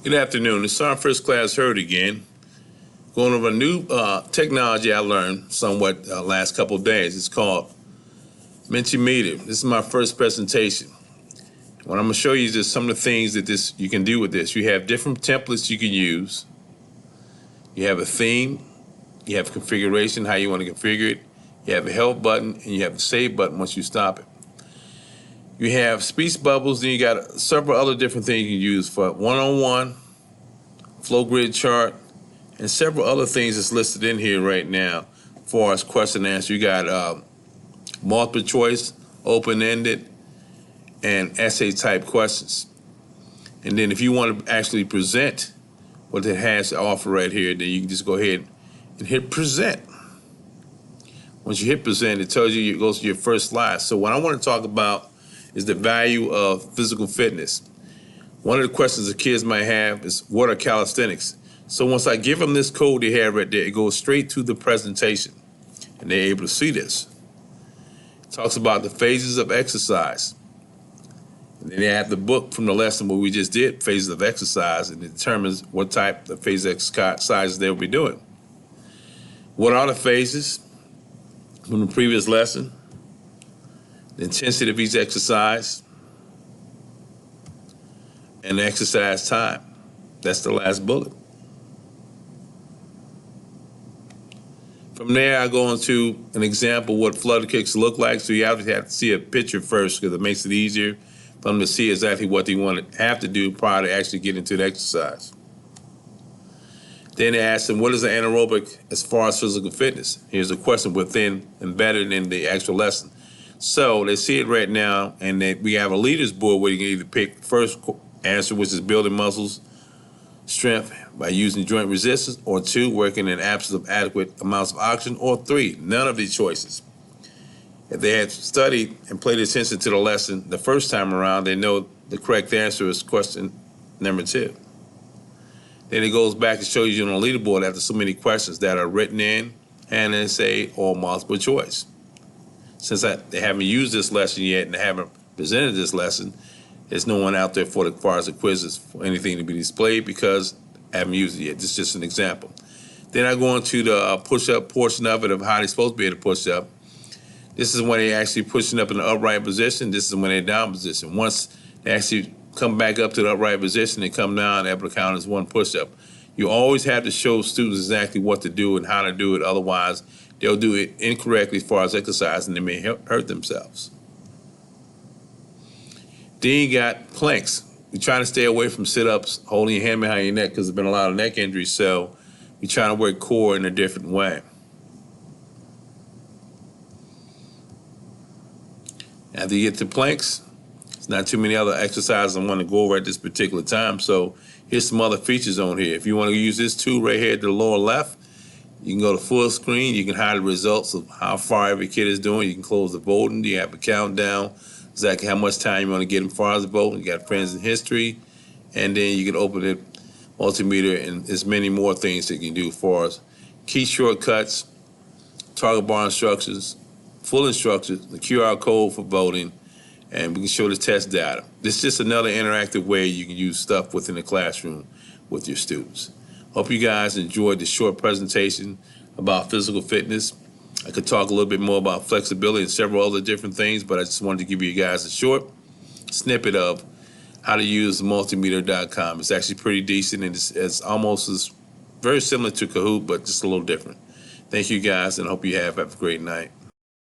Good afternoon. It's our first class heard again. Going over a new technology I learned somewhat last couple of days. It's called Mentimeter. This is my first presentation. What I'm going to show you is just some of the things that you can do with this. You have different templates you can use. You have a theme. You have configuration, how you want to configure it. You have a help button, and you have the save button once you stop it. You have speech bubbles, then you got several other different things you can use for one-on-one, flow grid chart, and several other things that's listed in here right now as far as question and answer. You got multiple choice, open-ended, and essay type questions. And then if you want to actually present what it has to offer right here, then you can just go ahead and hit present. Once you hit present, it tells you, it goes to your first slide. So what I want to talk about is the value of physical fitness. One of the questions the kids might have is, what are calisthenics? So once I give them this code they have right there, it goes straight to the presentation, and they're able to see this. It talks about the phases of exercise. And then they have the book from the lesson where we just did, phases of exercise, and it determines what type of phase exercises they'll be doing. What are the phases from the previous lesson? The intensity of each exercise, and the exercise time. That's the last bullet. From there, I go into an example of what flutter kicks look like. So you have to see a picture first because it makes it easier for them to see exactly what they want to have to do prior to actually getting into the exercise. Then they ask them, what is an anaerobic as far as physical fitness? Here's a question embedded in the actual lesson. So they see it right now, and we have a leaders board where you can either pick the first answer, which is building muscles strength by using joint resistance, or 2, working in absence of adequate amounts of oxygen, or 3, none of these choices. If they had studied and paid attention to the lesson the first time around, they know the correct answer is question number 2. Then it goes back and shows you on the leaderboard after so many questions that are written in and then say or multiple choice. Since they haven't used this lesson yet and they haven't presented this lesson, there's no one out there for as far as the quizzes for anything to be displayed because I haven't used it yet. This is just an example. Then I go into the push-up portion of it, of how they're supposed to be able to push up. This is when they're actually pushing up in the upright position. This is when they're down position. Once they actually come back up to the upright position and come down, able to count as one push-up. You always have to show students exactly what to do and how to do it. Otherwise, they'll do it incorrectly as far as exercise, and they may hurt themselves. Then you got planks. You're trying to stay away from sit-ups, holding your hand behind your neck because there's been a lot of neck injuries, so you're trying to work core in a different way. After you get to planks, there's not too many other exercises I want to go over at this particular time, so here's some other features on here. If you want to use this tool right here at the lower left, you can go to full screen. You can hide the results of how far every kid is doing. You can close the voting. You have a countdown, exactly how much time you want to get them as far as the voting. You got friends in history. And then you can open it, multimeter, and there's many more things that you can do as far as key shortcuts, target bar instructions, full instructions, the QR code for voting, and we can show the test data. This is just another interactive way you can use stuff within the classroom with your students. Hope you guys enjoyed the short presentation about physical fitness. I could talk a little bit more about flexibility and several other different things, but I just wanted to give you guys a short snippet of how to use Mentimeter.com. It's actually pretty decent, and it's almost very similar to Kahoot, but just a little different. Thank you guys, and I hope you have a great night.